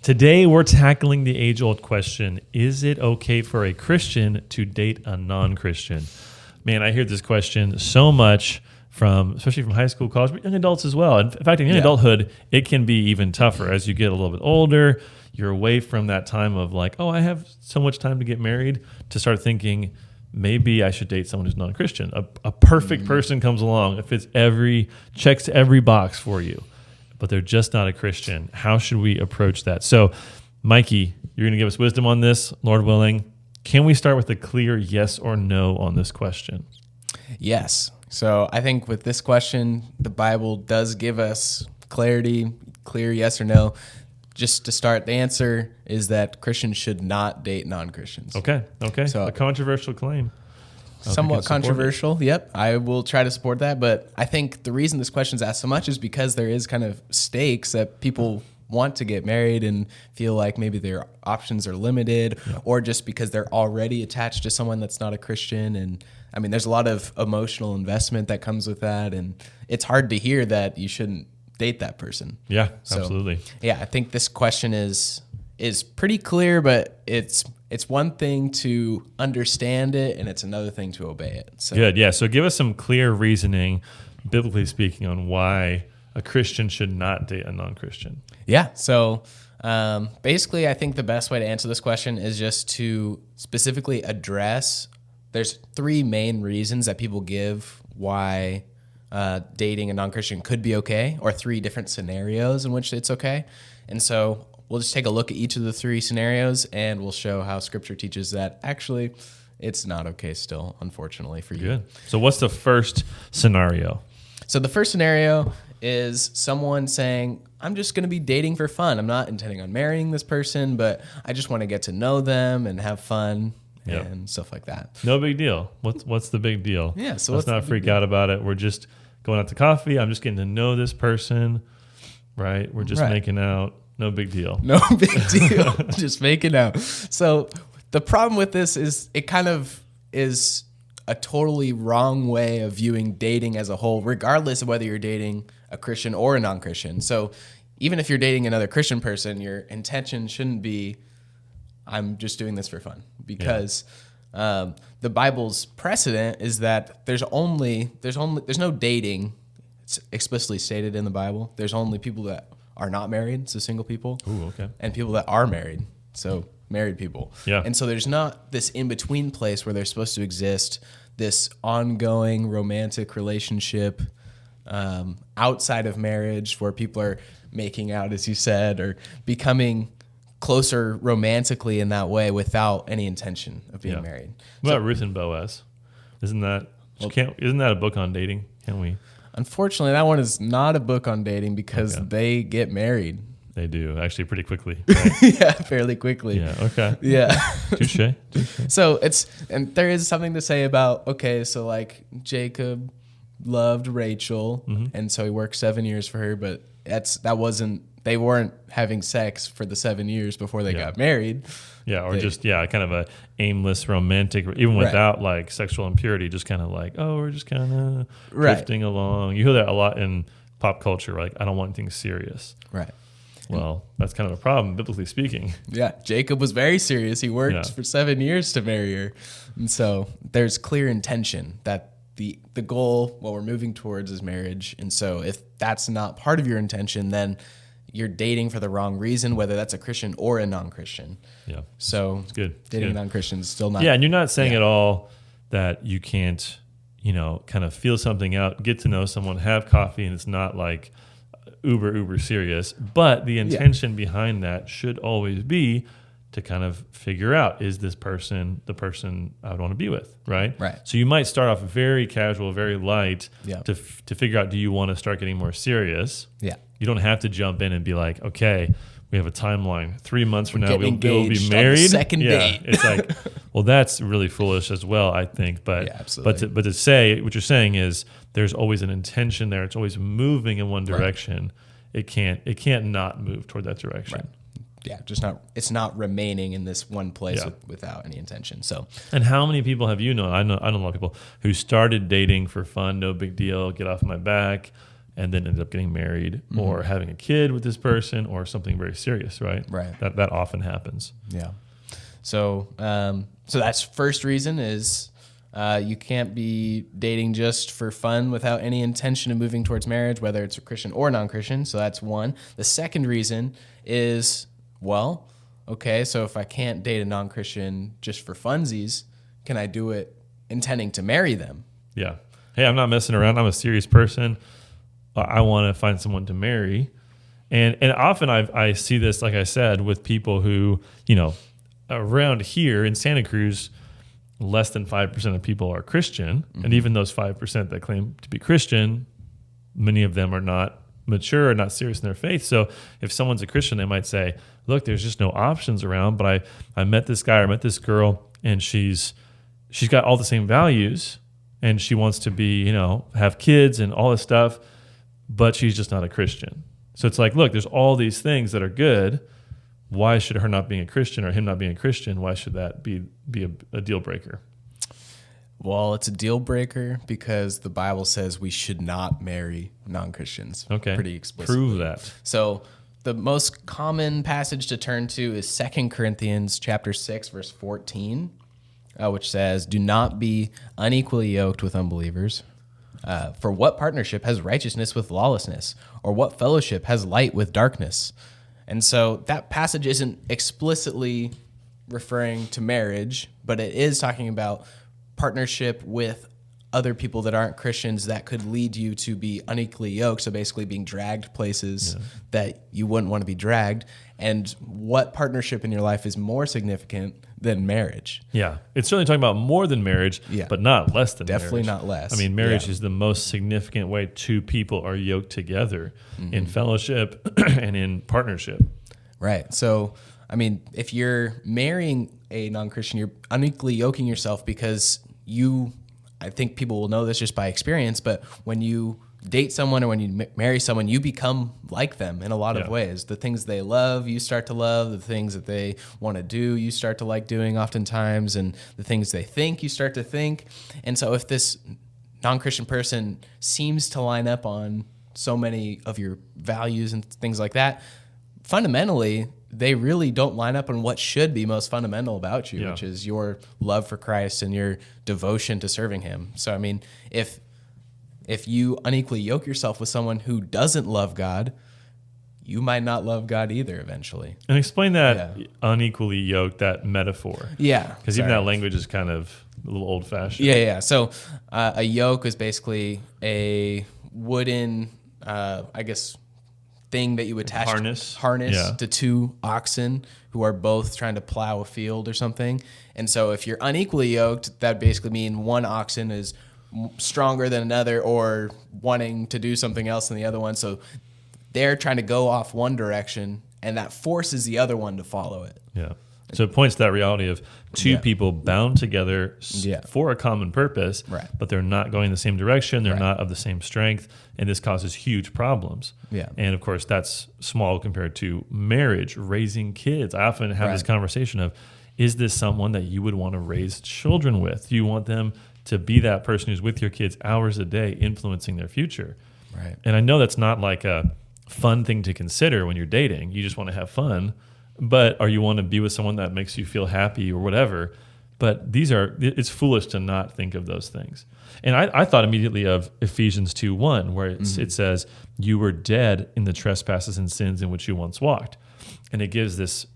Today, we're tackling the age-old question, is it okay for a Christian to date a non-Christian? Man, I hear this question so much especially from high school, college, but young adults as well. In fact, in young adulthood, it can be even tougher. As you get a little bit older, you're away from that time of like, oh, I have so much time to get married, to start thinking, maybe I should date someone who's non-Christian. A perfect person comes along, checks every box for you, but they're just not a Christian. How should we approach that? So, Mikey, you're going to give us wisdom on this, Lord willing. Can we start with a clear yes or no on this question? Yes. So I think with this question, the Bible does give us clarity, clear yes or no. Just to start, the answer is that Christians should not date non-Christians. Okay. So a controversial claim. Somewhat controversial. Yep. I will try to support that. But I think the reason this question is asked so much is because there is kind of stakes that people want to get married and feel like maybe their options are limited, or just because they're already attached to someone that's not a Christian. And I mean, there's a lot of emotional investment that comes with that. And it's hard to hear that you shouldn't date that person. Yeah, absolutely. Yeah, I think this question is pretty clear, but it's one thing to understand it, and it's another thing to obey it. So. Good, yeah. So give us some clear reasoning, biblically speaking, on why a Christian should not date a non-Christian. Yeah, so basically I think the best way to answer this question is just to specifically address, there's three main reasons that people give why dating a non-Christian could be okay, or three different scenarios in which it's okay. And so we'll just take a look at each of the three scenarios, and we'll show how Scripture teaches that actually it's not okay still, unfortunately, for you. Good. So what's the first scenario? So the first scenario is someone saying, I'm just going to be dating for fun. I'm not intending on marrying this person, but I just want to get to know them and have fun and stuff like that. No big deal. What's the big deal? Yeah. So let's not freak out about it. We're just going out to coffee. I'm just getting to know this person, right? We're just making out. No big deal. No big deal. Just making out. So the problem with this is it kind of is a totally wrong way of viewing dating as a whole, regardless of whether you're dating a Christian or a non-Christian. So even if you're dating another Christian person, your intention shouldn't be, I'm just doing this for fun, because the Bible's precedent is that there's no dating. It's explicitly stated in the Bible. There's only people that are not married, so single people. Ooh, okay. And people that are married, so married people. Yeah. And so there's not this in-between place where they're supposed to exist, this ongoing romantic relationship outside of marriage where people are making out, as you said, or becoming closer romantically in that way without any intention of being married. What about Ruth and Boaz? Isn't that a book on dating? Can we? Unfortunately, that one is not a book on dating because they get married. They do, actually, pretty quickly. Right? Yeah, fairly quickly. Yeah, okay. Yeah. Touche. So and there is something to say about, so like Jacob loved Rachel, and so he worked 7 years for her, but they weren't having sex for the 7 years before they got married. Yeah, or kind of a aimless romantic, even without like sexual impurity, just kind of like, we're just kind of drifting along. You hear that a lot in pop culture, like, I don't want anything serious. Right. Well, that's kind of a problem, biblically speaking. Yeah, Jacob was very serious. He worked for 7 years to marry her. And so there's clear intention that the goal, what we're moving towards, is marriage. And so if that's not part of your intention, then you're dating for the wrong reason, whether that's a Christian or a non-Christian. Yeah. So it's good. Dating a non-Christian is still not. Yeah, and you're not saying at all that you can't, kind of feel something out, get to know someone, have coffee, and it's not like uber serious. But the intention behind that should always be to kind of figure out, is this person the person I would want to be with, right? Right. So you might start off very casual, very light to figure out, do you want to start getting more serious? Yeah. You don't have to jump in and be like, okay, we have a timeline. 3 months from now, we'll be married. On the second date. It's like, well, that's really foolish as well, I think. But absolutely. But to say, what you're saying is there's always an intention there. It's always moving in one direction. It can't not move toward that direction. Right. Yeah, it's not remaining in this one place without any intention. So, and how many people have you known? I know a lot of people who started dating for fun, no big deal, get off my back, and then ended up getting married or having a kid with this person or something very serious, right? Right. That often happens. Yeah. So so that's first reason is you can't be dating just for fun without any intention of moving towards marriage, whether it's a Christian or non-Christian. So that's one. The second reason is, well, okay, so if I can't date a non-Christian just for funsies, can I do it intending to marry them? Yeah. Hey, I'm not messing around. I'm a serious person. I want to find someone to marry. And often I see this, like I said, with people who, around here in Santa Cruz, less than 5% of people are Christian. And even those 5% that claim to be Christian, many of them are not mature or not serious in their faith. So if someone's a Christian, they might say, look, there's just no options around, but I met this guy or met this girl, and she's got all the same values, and she wants to be, have kids and all this stuff, but she's just not a Christian. So it's like, look, there's all these things that are good. Why should her not being a Christian or him not being a Christian, why should that be a deal breaker? Well, it's a deal breaker because the Bible says we should not marry non-Christians. Okay. Pretty explicitly. Prove that. So the most common passage to turn to is 2 Corinthians chapter 6, verse 14, which says, do not be unequally yoked with unbelievers. For what partnership has righteousness with lawlessness? Or what fellowship has light with darkness? And so that passage isn't explicitly referring to marriage, but it is talking about partnership with other people that aren't Christians that could lead you to be unequally yoked, so basically being dragged places that you wouldn't want to be dragged. And what partnership in your life is more significant than marriage? Yeah. It's certainly talking about more than marriage, but not less than Definitely marriage. not less. I mean, marriage is the most significant way two people are yoked together in fellowship and in partnership. Right. So, I mean, if you're marrying a non-Christian, you're unequally yoking yourself because I think people will know this just by experience, but when you date someone or when you marry someone, you become like them in a lot of ways. The things they love, you start to love. The things that they want to do, you start to like doing oftentimes. And the things they think, you start to think. And so if this non-Christian person seems to line up on so many of your values and things like that, fundamentally, they really don't line up on what should be most fundamental about you, which is your love for Christ and your devotion to serving him. So, I mean, if you unequally yoke yourself with someone who doesn't love God, you might not love God either eventually. And explain that unequally yoked, that metaphor. Yeah. Because even that language is kind of a little old-fashioned. Yeah. So a yoke is basically a wooden, thing that you attach harness to two oxen who are both trying to plow a field or something. And so if you're unequally yoked, that basically means one oxen is stronger than another or wanting to do something else than the other one. So they're trying to go off one direction, and that forces the other one to follow it. Yeah. So it points to that reality of two people bound together for a common purpose, but they're not going the same direction. They're not of the same strength, and this causes huge problems. Yeah. And of course, that's small compared to marriage, raising kids. I often have this conversation of, is this someone that you would want to raise children with? Do you want them to be that person who's with your kids hours a day, influencing their future? Right. And I know that's not like a fun thing to consider when you're dating. You just want to have fun. Or you want to be with someone that makes you feel happy or whatever. But it's foolish to not think of those things. And I thought immediately of Ephesians 2:1, where it says, you were dead in the trespasses and sins in which you once walked. And it gives this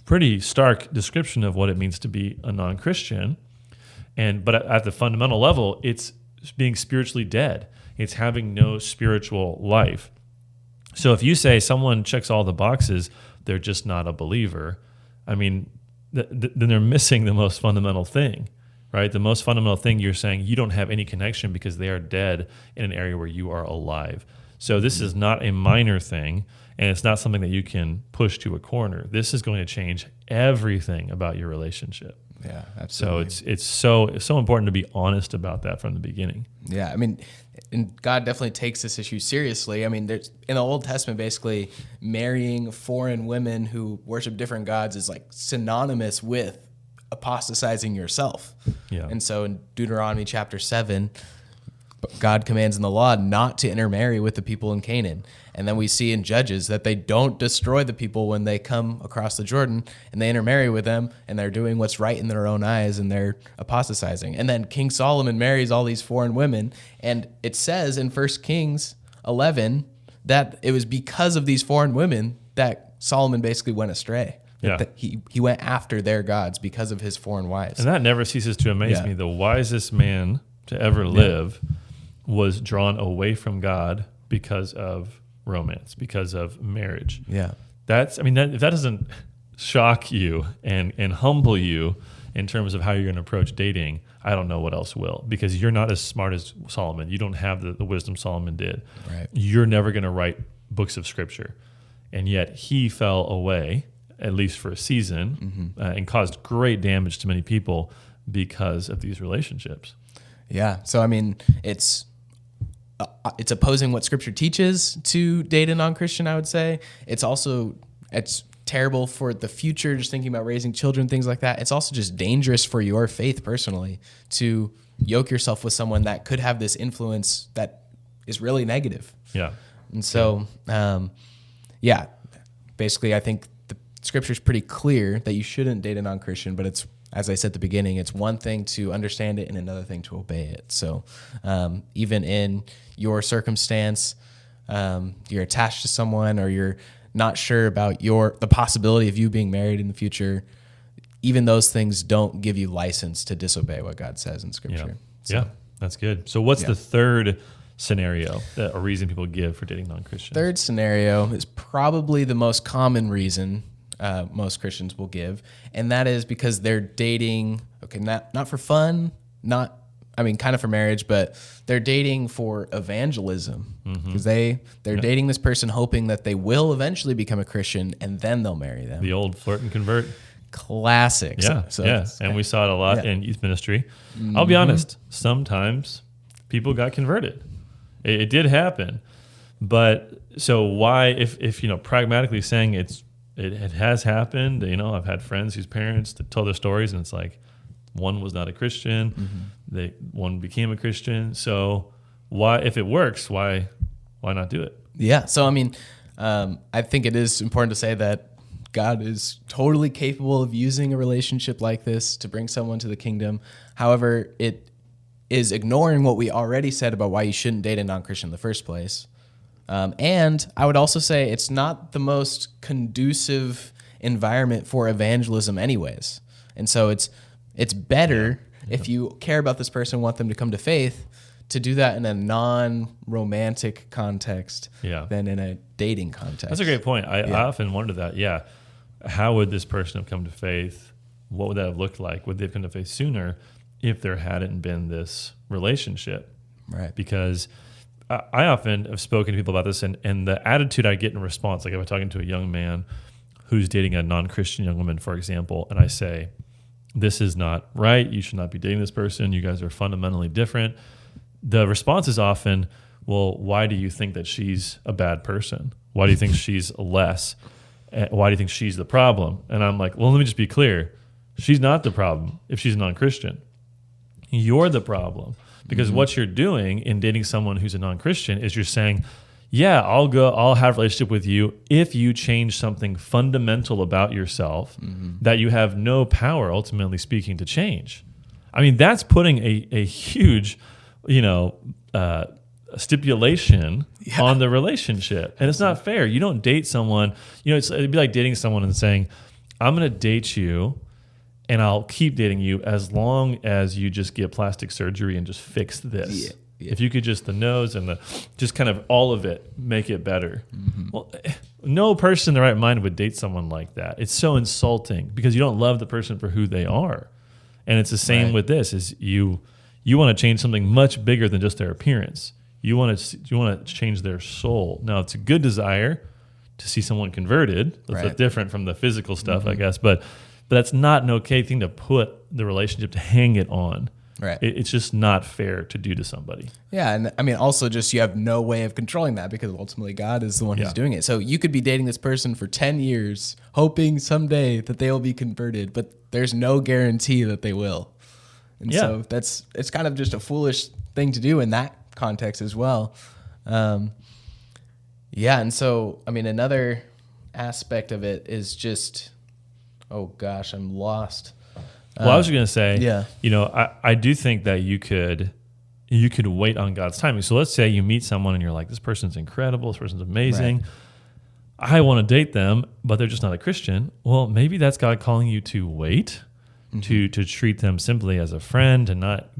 pretty stark description of what it means to be a non-Christian. But at the fundamental level, it's being spiritually dead. It's having no spiritual life. So if you say someone checks all the boxes, they're just not a believer, I mean, then they're missing the most fundamental thing, right? The most fundamental thing, you're saying you don't have any connection because they are dead in an area where you are alive. So this is not a minor thing, and it's not something that you can push to a corner. This is going to change everything about your relationship. Yeah, absolutely. So it's so important to be honest about that from the beginning. Yeah, I mean, and God definitely takes this issue seriously. I mean, there's in the Old Testament, basically marrying foreign women who worship different gods is like synonymous with apostatizing yourself. Yeah. And so in Deuteronomy chapter 7, God commands in the law not to intermarry with the people in Canaan. And then we see in Judges that they don't destroy the people when they come across the Jordan and they intermarry with them and they're doing what's right in their own eyes and they're apostatizing. And then King Solomon marries all these foreign women. And it says in 1 Kings 11 that it was because of these foreign women that Solomon basically went astray. Yeah. That he went after their gods because of his foreign wives. And that never ceases to amaze me. The wisest man to ever live was drawn away from God because of romance, because of marriage. Yeah. If that doesn't shock you and humble you in terms of how you're going to approach dating, I don't know what else will, because you're not as smart as Solomon. You don't have the wisdom Solomon did. Right. You're never going to write books of scripture. And yet he fell away, at least for a season, and caused great damage to many people because of these relationships. Yeah. So, I mean, it's opposing what Scripture teaches to date a non-Christian, I would say. It's terrible for the future, just thinking about raising children, things like that. It's also just dangerous for your faith personally to yoke yourself with someone that could have this influence that is really negative. Yeah. And so, basically, I think the Scripture is pretty clear that you shouldn't date a non-Christian, but it's, as I said at the beginning, it's one thing to understand it and another thing to obey it. So even in your circumstance, you're attached to someone or you're not sure about the possibility of you being married in the future, even those things don't give you license to disobey what God says in Scripture. Yeah, that's good. So what's the third scenario, a reason people give for dating non-Christians? Third scenario is probably the most common reason most Christians will give, and that is because they're dating, not for fun, kind of for marriage, but they're dating for evangelism, because they're dating this person hoping that they will eventually become a Christian and then they'll marry them. The old flirt and convert. Classic. And we saw it a lot in youth ministry. I'll be honest, sometimes people got converted. It did happen. But so why, if pragmatically saying it has happened, I've had friends whose parents that tell their stories and it's like one was not a Christian, one became a Christian. So why, if it works, why not do it? Yeah. So, I think it is important to say that God is totally capable of using a relationship like this to bring someone to the kingdom. However, it is ignoring what we already said about why you shouldn't date a non-Christian in the first place. And I would also say it's not the most conducive environment for evangelism anyways. And so it's better if you care about this person, want them to come to faith, to do that in a non-romantic context than in a dating context. That's a great point. I often wonder that, how would this person have come to faith? What would that have looked like? Would they have come to faith sooner if there hadn't been this relationship? Right. Because I often have spoken to people about this, and the attitude I get in response, like if I'm talking to a young man who's dating a non-Christian young woman, for example, and I say, this is not right, you should not be dating this person, you guys are fundamentally different. The response is often, well, why do you think that she's a bad person? Why do you think she's less? Why do you think she's the problem? And I'm like, well, let me just be clear. She's not the problem if she's a non-Christian. You're the problem. Because what you're doing in dating someone who's a non-Christian is you're saying, I'll have a relationship with you if you change something fundamental about yourself that you have no power, ultimately speaking, to change. That's putting a huge, stipulation on the relationship. And it's not fair. You don't date someone, it'd be like dating someone and saying, I'm going to date you and I'll keep dating you as long as you just get plastic surgery and just fix this. Yeah. If you could just the nose and just kind of all of it, make it better. Well, no person in their right mind would date someone like that. It's so insulting because you don't love the person for who they are. And it's the same with this, is you want to change something much bigger than just their appearance. You want to change their soul. Now, it's a good desire to see someone converted. That's different from the physical stuff, I guess. But that's not an okay thing to put the relationship, to hang it on. Right. It's just not fair to do to somebody. Yeah. And also just you have no way of controlling that because ultimately God is the one who's doing it. So you could be dating this person for 10 years, hoping someday that they will be converted, but there's no guarantee that they will. And so it's kind of just a foolish thing to do. And that context as well. Yeah, and so I mean, another aspect of it is just, oh gosh, I'm lost. Well, I was going to say, yeah. I do think that you could wait on God's timing. So let's say you meet someone and you're like, this person's incredible, this person's amazing. Right. I want to date them, but they're just not a Christian. Well, maybe that's God calling you to wait, to treat them simply as a friend and not,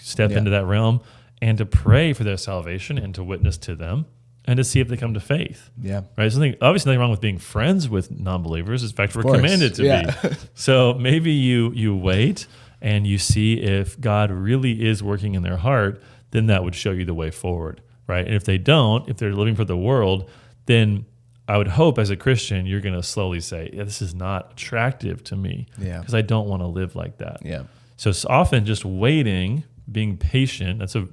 step into that realm, and to pray for their salvation and to witness to them and to see if they come to faith. Yeah. Right. Obviously nothing wrong with being friends with non-believers. In fact, we're course. commanded to be. So maybe you wait and you see if God really is working in their heart, then that would show you the way forward. Right. And if they don't, if they're living for the world, then I would hope as a Christian, you're going to slowly say, this is not attractive to me because I don't want to live like that. Yeah. So it's often just waiting, being patient. It's a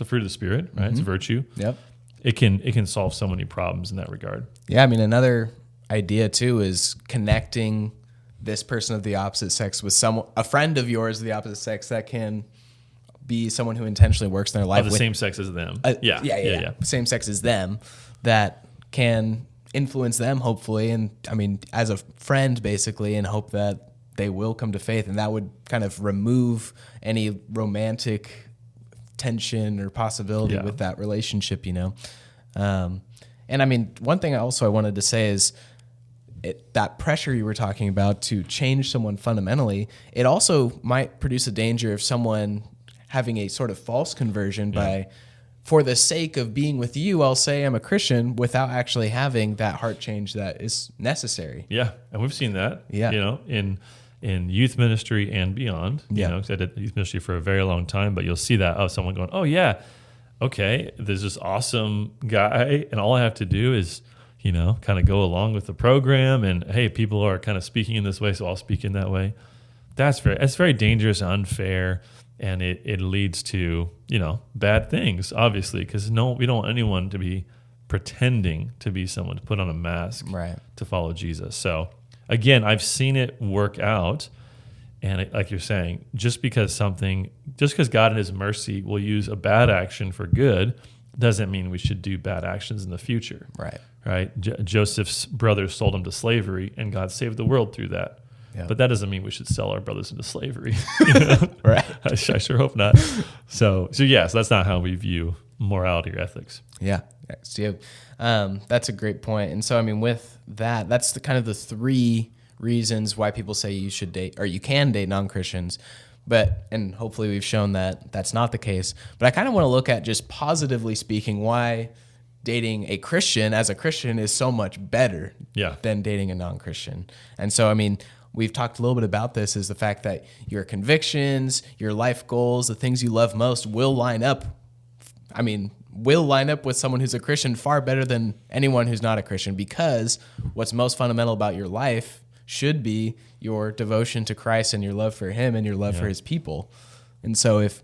fruit of the Spirit, right? It's a virtue. Yep. It can solve so many problems in that regard. Yeah. I mean, another idea too is connecting this person of the opposite sex with a friend of yours of the opposite sex that can be someone who intentionally works in their life Of the same sex as them. Yeah. Same sex as them that can influence them, hopefully, and I mean, as a friend, basically, and hope that they will come to faith, and that would kind of remove any romantic tension or possibility with that relationship, And I mean, one thing I wanted to say is that pressure you were talking about to change someone fundamentally, it also might produce a danger of someone having a sort of false conversion by, for the sake of being with you, I'll say I'm a Christian without actually having that heart change that is necessary. Yeah, and we've seen that. Yeah. In youth ministry and beyond. Because I did youth ministry for a very long time, but you'll see that someone going, oh yeah, okay, there's this awesome guy, and all I have to do is kind of go along with the program, and hey, people are kind of speaking in this way, so I'll speak in that way. That's very dangerous, unfair. And it leads to, bad things, obviously, because we don't want anyone to be pretending to be someone, to put on a mask to follow Jesus. So, again, I've seen it work out. And like you're saying, just because God in his mercy will use a bad action for good, doesn't mean we should do bad actions in the future. Right? Joseph's brothers sold him to slavery, and God saved the world through that. Yeah. But that doesn't mean we should sell our brothers into slavery. Right. I sure hope not. So yes, that's not how we view morality or ethics. Yeah. So, that's a great point. And so, I mean, with that, that's the kind of the three reasons why people say you should date, or you can date non-Christians. And hopefully we've shown that that's not the case. But I kind of want to look at, just positively speaking, why dating a Christian as a Christian is so much better than dating a non-Christian. And so, I mean, we've talked a little bit about this, is the fact that your convictions, your life goals, the things you love most will line up with someone who's a Christian far better than anyone who's not a Christian, because what's most fundamental about your life should be your devotion to Christ and your love for him and your love for his people. And so if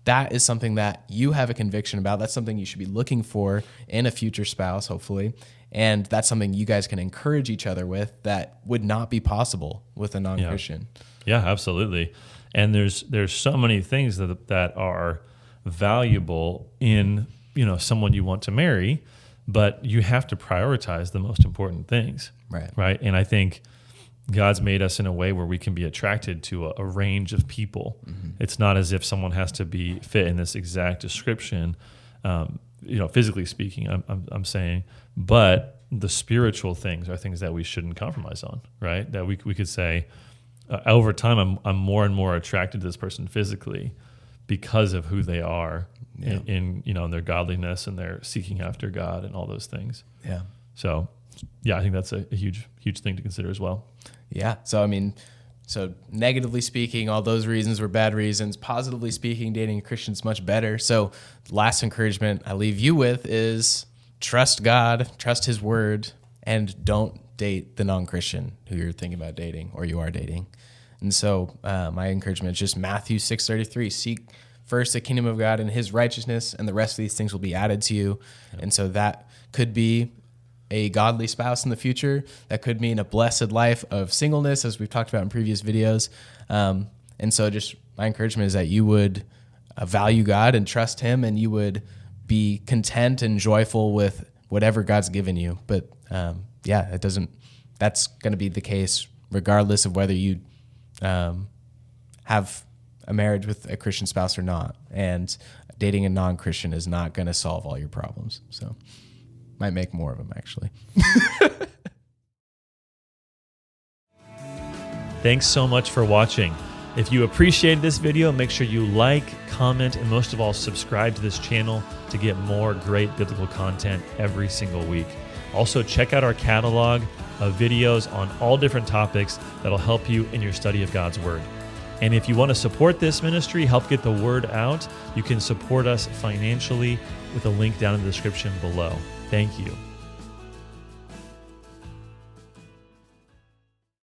that is something that you have a conviction about, that's something you should be looking for in a future spouse, hopefully. And that's something you guys can encourage each other with that would not be possible with a non-Christian. Yeah, absolutely. And there's so many things that are valuable in, someone you want to marry, but you have to prioritize the most important things. Right. And I think God's made us in a way where we can be attracted to a range of people. Mm-hmm. It's not as if someone has to be fit in this exact description, physically speaking, I'm saying, but the spiritual things are things that we shouldn't compromise on, right? That we could say, over time, I'm more and more attracted to this person physically because of who they are in their godliness and their seeking after God and all those things. Yeah. So, I think that's a huge thing to consider as well. Yeah. So, I mean, negatively speaking, all those reasons were bad reasons. Positively speaking, dating a Christian is much better. So last encouragement I leave you with is trust God, trust his word, and don't date the non-Christian who you're thinking about dating or you are dating. And so my encouragement is just Matthew 6:33, seek first the kingdom of God and his righteousness, and the rest of these things will be added to you. Yep. And so that could be a godly spouse in the future. That could mean a blessed life of singleness, as we've talked about in previous videos. And so just my encouragement is that you would value God and trust Him, and you would be content and joyful with whatever God's given you. But yeah, that's going to be the case regardless of whether you have a marriage with a Christian spouse or not. And dating a non-Christian is not going to solve all your problems. So might make more of them, actually. Thanks so much for watching. If you appreciated this video, make sure you like, comment, and most of all, subscribe to this channel to get more great biblical content every single week. Also, check out our catalog of videos on all different topics that'll help you in your study of God's Word. And if you want to support this ministry, help get the word out, you can support us financially with a link down in the description below. Thank you.